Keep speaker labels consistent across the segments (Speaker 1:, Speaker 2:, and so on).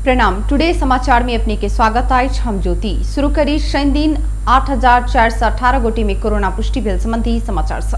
Speaker 1: प्रणाम। टुडे समाचार में अपने के स्वागत आज हम ज्योति। शुरू करी शनि दिन 8,418 गोटी में कोरोना पुष्टि भेल संबंधी समाचार छ।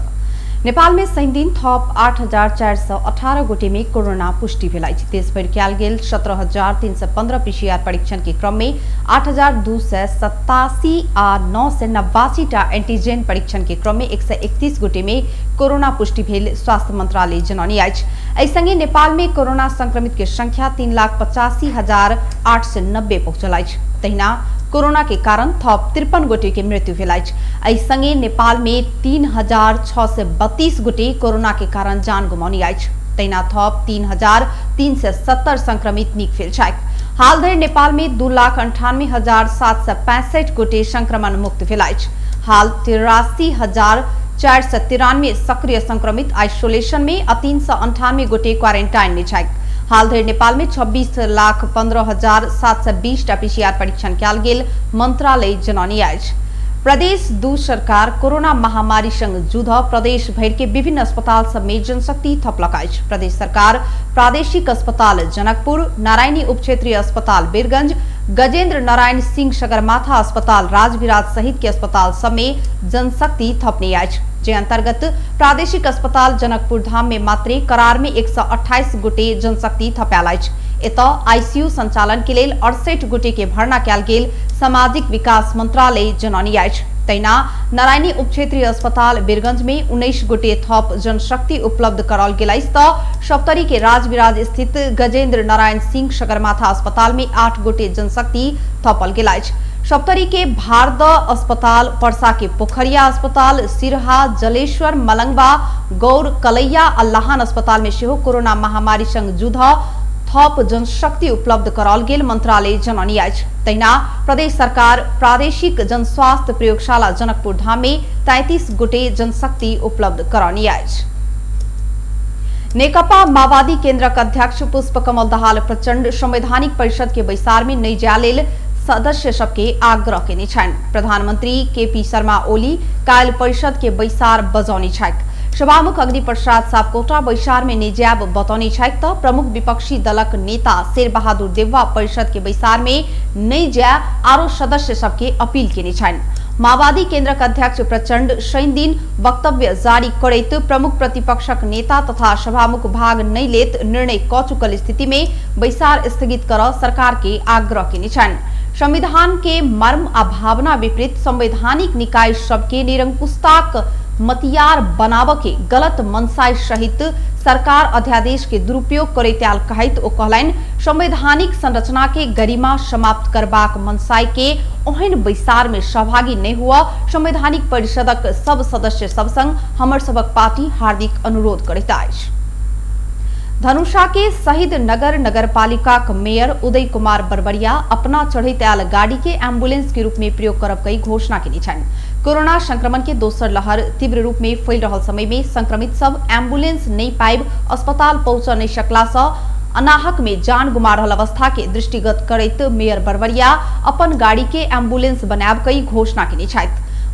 Speaker 1: नेपाल में शनि दिन थप 8,418 गोटी में कोरोना पुष्टि भेल। देशभर कयल गेल 17,315 पीसीआर परीक्षण के क्रम में 8,287 आ 989 टा एंटीजन परीक्षण के क्रम में 131 गोटी में कोरोना पुष्टि भेल स्वास्थ्य मंत्रालय जनौनी अछि। एहि संगे नेपाल में कोरोना संक्रमित के संख्या 3,85,890 पहुंचल अछि। तहिना कोरोना के कारण थप 53 गोटे के मृत्यु भेल अछि। एहि संगे नेपाल में 3,632 गोटे कोरोना के कारण जान गुमाउनी अछि। तहिना थप 3,370 संक्रमित निक भेल छथि। हाल धरि नेपाल में 2,98,765 गोटे संक्रमण मुक्त भेल अछि। हाल 83,493 सक्रिय संक्रमित आइसोलेशन में 398 गोटे क्वारेंटाइन में छथि। हाल धरि नेपाल में 26,15,720 टा पीसीआर परीक्षण कयल गेल मंत्रालय जनौनी अछि। प्रदेश 2 सरकार कोरोना महामारी संग जुझ प्रदेश भर के विभिन्न अस्पताल सब में जनशक्ति थपलक अछि। प्रदेश सरकार प्रादेशिक अस्पताल जनकपुर, नारायणी उप क्षेत्रीय अस्पताल वीरगंज, गजेंद्र नारायण सिंह सगरमाथा अस्पताल राजविराज सहित के अस्पताल सब में जनशक्ति थपने अछि। जे अंतर्गत प्रादेशिक अस्पताल जनकपुर धाम में मात्र करार में 128 गोटे जनशक्ति थपायल अछि। एतऽ आईसीयू संचालन के लेल 68 गोटे के भर्ना कयल गेल सामाजिक विकास मंत्रालय जनौनी अछि। तहिना नारायणी उप क्षेत्रीय अस्पताल वीरगंज में 19 गोटे थप जनशक्ति उपलब्ध कराओल गेल अछि। तऽ सप्तरी के राजविराज स्थित गजेंद्र नारायण सिंह सगरमाथा अस्पताल में 8 गोटे जनशक्ति थपल गेल अछि। सप्तरी के भारद अस्पताल, पर्सा के पोखरिया अस्पताल, सिरहा, जलेश्वर, मलंगवा, गौर, कलैया आ लाहान अस्पताल में सेहो कोरोना महामारी संग जुझ थप जनशक्ति उपलब्ध कराओल गेल मंत्रालय जनौनी अछि। तहिना प्रदेश सरकार प्रादेशिक जनस्वास्थ्य प्रयोगशाला जनकपुर धाम में 33 गोटे जनशक्ति उपलब्ध करौनी अछि। नेकपा माओवादी केन्द्रक अध्यक्ष पुष्पकमल दाहाल प्रचंड संवैधानिक परिषद के बैसार में नहीं जाय लेल सदस्य सबके आग्रह केने छथि। प्रधानमंत्री केपी शर्मा ओली काल्हि परिषद के बैसार बजौनी छथि। सभामुख अग्नि प्रसाद सापकोटा बैसार में नहीं जायब बतौनी छथि। तऽ प्रमुख विपक्षी दलक नेता शेर बहादुर देववा परिषद के बैसार में नहीं जाय आरो सदस्य सबके अपील केने छथि। माओवादी केन्द्रक अध्यक्ष प्रचंड शनि दिन वक्तव्य जारी करैत प्रमुख प्रतिपक्षक नेता तथा सभामुख भाग नहीं लेत निर्णय क चुकल स्थिति में बैसार स्थगित कर सरकार के आग्रह केने छथि। संविधान के मर्म आ भावना विपरीत संवैधानिक निकाय सबके निरंकुशताक मतियार बनाब के गलत मनसाय सहित सरकार अध्यादेश के दुरुपयोग करैत आयल कहैत ओ कहलनि संवैधानिक संरचना के गरिमा समाप्त करबाक मनसाय के ओहन बैसार में सहभागी नहीं हुआ संवैधानिक परिषदक सब सदस्य सब संग हमर सबक पार्टी हार्दिक अनुरोध करैत अछि। धनुषा के शहीद नगर नगरपालिका मेयर उदय कुमार बरबरिया अपना चढ़ैत आयल गाड़ी के एम्बुलेंस के रूप में प्रयोग करब कई घोषणा केने छथि। कोरोना संक्रमण के दोसर लहर तीव्र रूप में फैल रहल समय में संक्रमित सब एम्बुलेंस नहीं पाइब अस्पताल पहुंच नहीं सकला से अनाहक में जान गुमा रहल अवस्था के दृष्टिगत करैत मेयर बरबरिया अपन गाड़ी के एम्बुलेंस बनाब कई घोषणा केने छथि।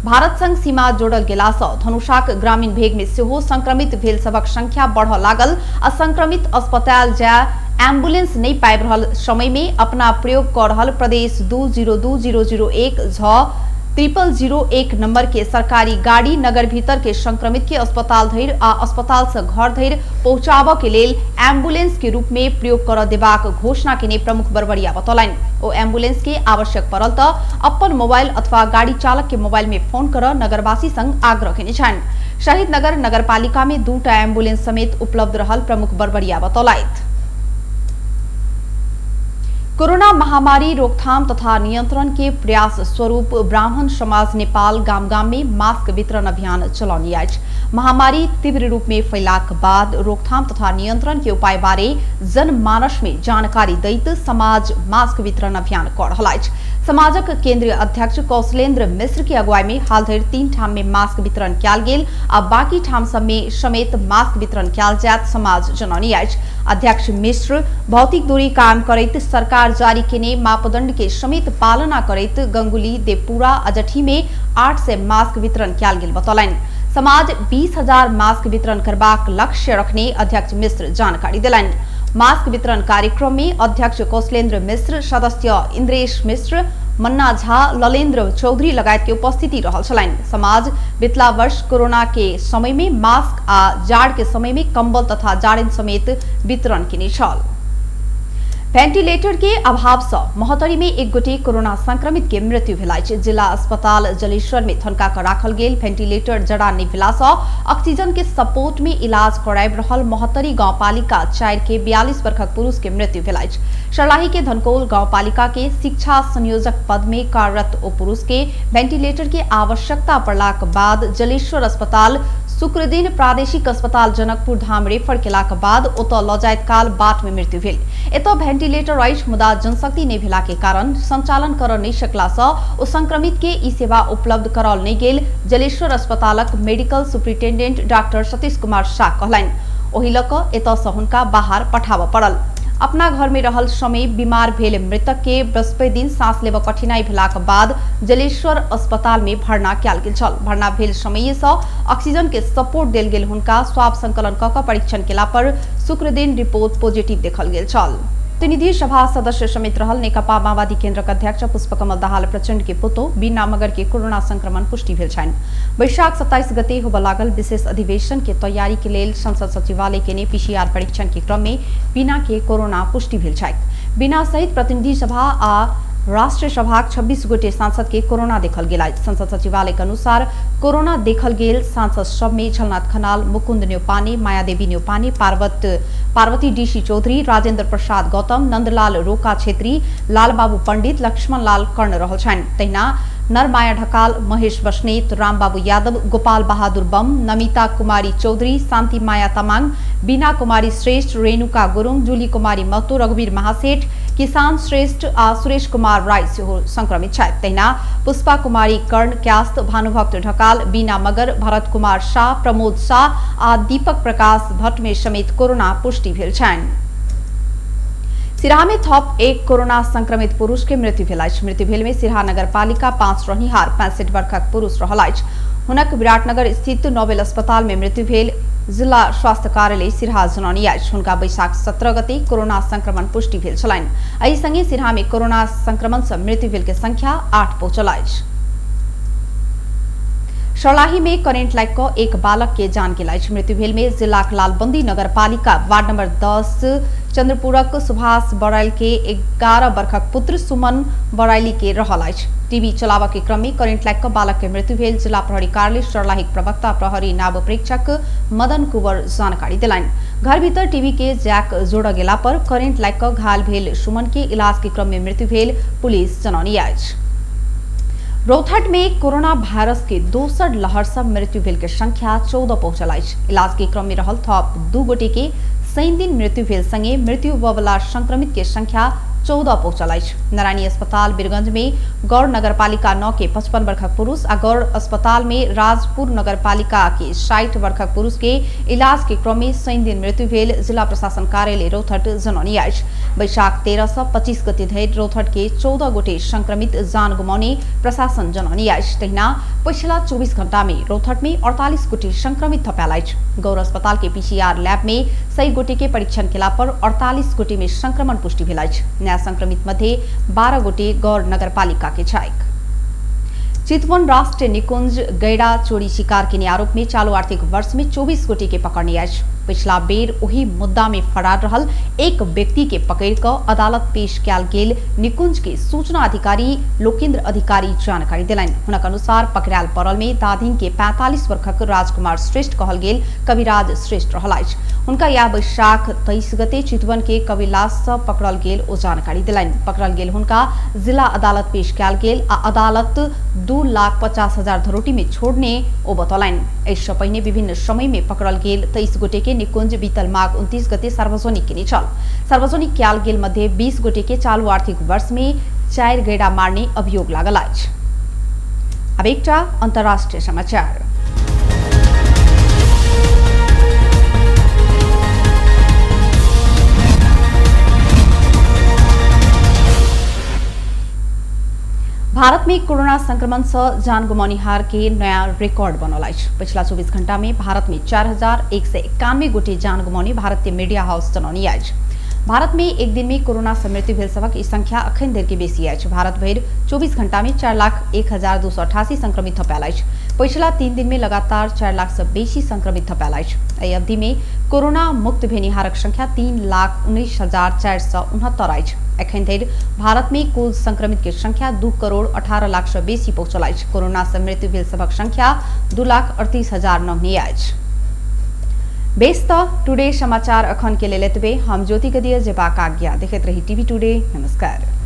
Speaker 1: भारत संग सीमा जोड़ल गेला सँ धनुषाक ग्रामीण भेग में सेहो संक्रमित भेल सबक संख्या बढ़ लागल आ संक्रमित अस्पताल जाय एम्बुलेंस नहीं पाइब रहल समय में अपना प्रयोग कर रहल प्रदेश 202001 झ 0001 नंबर के सरकारी गाड़ी नगर भीतर के संक्रमित के अस्पताल धरि आ अस्पताल से घर धरि पहुंचाब के लेल एम्बुलेंस के रूप में प्रयोग कर देबाक घोषणा केने प्रमुख बरबरिया बतौलनि। ओ एम्बुलेंस के आवश्यक पड़ल त अपन मोबाइल अथवा गाड़ी चालक के मोबाइल में फोन कर नगरवासी संग आग्रह केने छथि। शहीद नगर नगरपालिका में 2 टा एम्बुलेंस समेत उपलब्ध रहल प्रमुख बरबरिया बतौलथि। कोरोना महामारी रोकथाम तथा नियंत्रण के प्रयास स्वरूप ब्राह्मण समाज नेपाल गाम गाम में मास्क वितरण अभियान चलौनी अछि। महामारी तीव्र रूप में फैलाक बाद रोकथाम तथा नियंत्रण के उपाय बारे जनमानस में जानकारी दैत समाज मास्क वितरण अभियान कर रहल अछि। समाजक केंद्रीय अध्यक्ष कौशलेंद्र मिश्र की अगुवाई में हाल धरि 3 ठाम में मास्क वितरण कयल गेल आ बाकी ठाम सब में समेत मास्क वितरण कयल जायत समाज जनौनी अछि। अध्यक्ष मिश्र भौतिक दूरी कायम करैत सरकार जारी केने मापदंड के समेत पालना करैत गंगुली, देवपुरा, अजठी में 800 मास्क वितरण कयल गेल बतौलनि। समाज 20,000 मास्क वितरण करबाक लक्ष्य रखने अध्यक्ष मिश्र जानकारी दिलनि। मास्क वितरण कार्यक्रम में अध्यक्ष कौशलेन्द्र मिश्र, सदस्य इन्द्रेश मिश्र, मन्ना झा, ललेन्द्र चौधरी लगायत के उपस्थिति रहल छलैन। समाज बितला वर्ष कोरोना के समय में मास्क आ जाड़ के समय में कंबल तथा जाड़ेन समेत वितरण किने छल। भेंटिलेटर के अभाव से महोत्तरी में एक गोटे कोरोना संक्रमित के मृत्यु भेल। जिला अस्पताल जलेश्वर में थनका कर राखल गेल भेंटिलेटर जड़ा नहीं भेला से ऑक्सीजन के सपोर्ट में इलाज कराब रहल महोत्तरी गांवपालिका 4 के 42 वर्षक पुरुष के मृत्यु भेल। सर्लाही के धनकौल गांवपालिका के शिक्षा संयोजक पद में कार्यरत ओ पुरुष के भेंटिलेटर के आवश्यकता पड़लाक बाद जलेश्वर अस्पताल शुक्र दिन प्रादेशिक अस्पताल जनकपुर धाम रेफर केलाक बाद ओत लजायत काल बाट में मृत्यु भेल। एतऽ भेंटिलेटर अछि मुदा जनशक्ति नहीं भेला के कारण संचालन कर नहीं सकला से ओ संक्रमित के ई सेवा उपलब्ध कराओल नहीं गेल। जलेश्वर अस्पतालक medical superintendent doctor Satish Kumar Shah कहलनि। ओहि लऽ कऽ एतऽ सँ हुनका बाहर पठाबऽ पड़ल। अपना घर में रहल समय बीमार भेल मृतक के बृहस्पति दिन सांस लेब कठिनाई भेलाक बाद जलेश्वर अस्पताल में भर्ना कयल गेल छल। भर्ना भेल समय से ऑक्सीजन के सपोर्ट देल गेल। हुनका स्वाब संकलन क क परीक्षण केला पर शुक्र दिन रिपोर्ट पॉजिटिव देखल गेल छल। प्रतिनिधि सभा सदस्य समेत रहल नेकपा माओवादी केन्द्रक अध्यक्ष पुष्पकमल दाहाल प्रचंड के पुतो बीना मगर के कोरोना संक्रमण पुष्टि भेल छनि। वैशाख 27 गते होबय लागल विशेष अधिवेशन के तैयारी के लेल संसद सचिवालय के पीसीआर परीक्षण के क्रम में बीना के कोरोना पुष्टि भेल छथि। बीना सहित प्रतिनिधि सभा आ राष्ट्रीय सभाक 26 गोटे सांसद के कोरोना देखल गेल। संसद सचिवालय के अनुसार कोरोना देखल गेल सांसद सब में झलनाथ खनाल, मुकुंद न्यौपाने, मायादेवी न्यौपाने, पार्वती डीसी चौधरी, राजेंद्र प्रसाद गौतम, नंदलाल रोका छेत्री, लालबाबू पंडित, लक्ष्मण लाल कर्ण रहल छनि। तहिना नरमाया ढकाल, महेश बस्नेत, रामबाबू यादव, गोपाल बहादुर बम, नमिता कुमारी चौधरी, शांति माया तमांग, बीना कुमारी श्रेष्ठ, रेणुका गुरुङ, जूली कुमारी महतो, रघुवीर महासेठ, किसान श्रेष्ठ आ सुरेश कुमार राय संक्रमित छथि। तहिना पुष्पा कुमारी कर्ण क्यास्त, भानुभक्त ढकाल, बीना मगर, भरत कुमार शाह, प्रमोद शाह आ दीपक प्रकाश भट्ट में समेत कोरोना पुष्टि भेल छनि। सिराहा में थप एक कोरोना संक्रमित पुरुष के मृत्यु भेल। मृत्यु भेल में सिराहा नगर पालिका 5 रहनिहार 65 वर्षक पुरुष रहल। हुनक विराटनगर स्थित नोबेल अस्पताल में मृत्यु भेल। जिला स्वास्थ्य कार्यालय सिराहा जनौनी अछि। हुनका वैशाख 17 गते कोरोना संक्रमण पुष्टि भेल छलनि। एहि संगे सिराहा में कोरोना संक्रमण से मृत्यु भेल के संख्या 8 पहुंचल अछि। सर्लाही में करेंट लाइक को एक बालक के जान गेल। मृत्यु भेल में जिला लालबंदी नगर पालिका वार्ड नंबर 10 चंद्रपुरक सुभाष बराइल के 11 वर्षक पुत्र सुमन बराइली के रहल। टीवी चलावा के क्रम में करेंट लाइक बालक के मृत्यु भेल। जिला प्रहरी कार्यालय सर्लाही प्रवक्ता प्रहरी नाब प्रेक्षक मदन कुंवर जानकारी दिलाइन। घर भीतर टीवी के जैक जोड़ गेला पर करेंट लाइक घायल भेल सुमन के इलाज के क्रम में मृत्यु भेल पुलिस जनौनी अछि। रोहतट में कोरोना वायरस के दोसर लहर से मृत्यु भेल के संख्या 14 पहुंचल अछि। इलाज के क्रम में रहल थप 2 गोटे के शनि दिन मृत्यु भेल संगे मृत्यु वाला संक्रमित के संख्या 14 पहुंचल अछि। नारायणी अस्पताल बीरगंज में गौर नगर पालिका 9 के 55 वर्षक पुरुष आ गौर अस्पताल में राजपुर नगर पालिका के 60 वर्षक पुरुष के इलाज के क्रम में शनि दिन मृत्यु भेल। जिला प्रशासन कार्यालय रोहतट जनौनी अछि। वैशाख 13 से 25 गते धरि रोहतट के 14 गोटे संक्रमित जान गुमाउने प्रशासन जनौनी अछि। तहिना पिछला 24 घंटा में रोहतट में 48 गोटे संक्रमित थपाल अछि। गौर अस्पताल के पीसीआर लैब में 100 गोटे के परीक्षण केला पर 48 गोटे में संक्रमण पुष्टि भेल अछि। नया संक्रमित मध्ये 12 गोटे गौर नगर पालिका के छथि। चितवन राष्ट्रीय निकुंज गैड़ा चोरी शिकार के आरोप में चालू आर्थिक वर्ष में 24 गोटे के पकड़ने अछि। पिछला बेर वही मुद्दा में फरार रहल एक व्यक्ति के पकड़ कर अदालत पेश कयल गेल निकुंज के सूचना अधिकारी लोकेन्द्र अधिकारी जानकारी दिलनि। हुनक अनुसार पकड़ायल पड़ल में दादीन के 45 वर्षक राजकुमार श्रेष्ठ कहल गेल कविराज श्रेष्ठ रहल अछि। हुनका या वैशाख 23 गते चितवन के कविलास से पकड़ल गेल ओ जानकारी दिलनि। पकड़ल गेल हुनका जिला अदालत पेश कयल गेल आ अदालत 2,50,000 धरोटी में छोड़ने ओ बतौलनि। इससे पहिने विभिन्न समय में पकड़ल गेल 23 गोटे के निकुंज बीतल माघ 29 गते सार्वजनिक केने छल। सार्वजनिक कयल गेल मध्ये 20 गोटे के चालू आर्थिक वर्ष में 4 गैड़ा मारने अभियोग लागल अछि। अब एकटा अंतर्राष्ट्रीय समाचार। भारत में कोरोना संक्रमण से जान गुमानिहार के नया रिकॉर्ड बनल अछि। पिछला 24 घंटा में भारत में 4,191 गोटे जान गुमाउने भारतीय मीडिया हाउस जनौनी अछि। भारत में एक दिन में कोरोना से मृत्यु भेल सभक ई संख्या अखन धरि के बेसी अछि। भारत भरि 24 घंटा में 4,01,288 संक्रमित थपायल अछि। पिछला 3 दिन में लगातार 4 लाख से बेसी संक्रमित थपायल अछि। एहि अवधि में कोरोना मुक्त भेनिहारक संख्या 3,19,469 अछि। एखन धरि भारत में कुल संक्रमित के संख्या 2,18,00,000 से बेसी पहुंचल अछि। कोरोना से मृत्यु भेल सभक संख्या 2,38,009 अछि। बेस टुडे समाचार अखन के लेल एतबे। हम ज्योति के दिए जेबाक आज्ञा। देखैत रही टीवी टुडे। नमस्कार।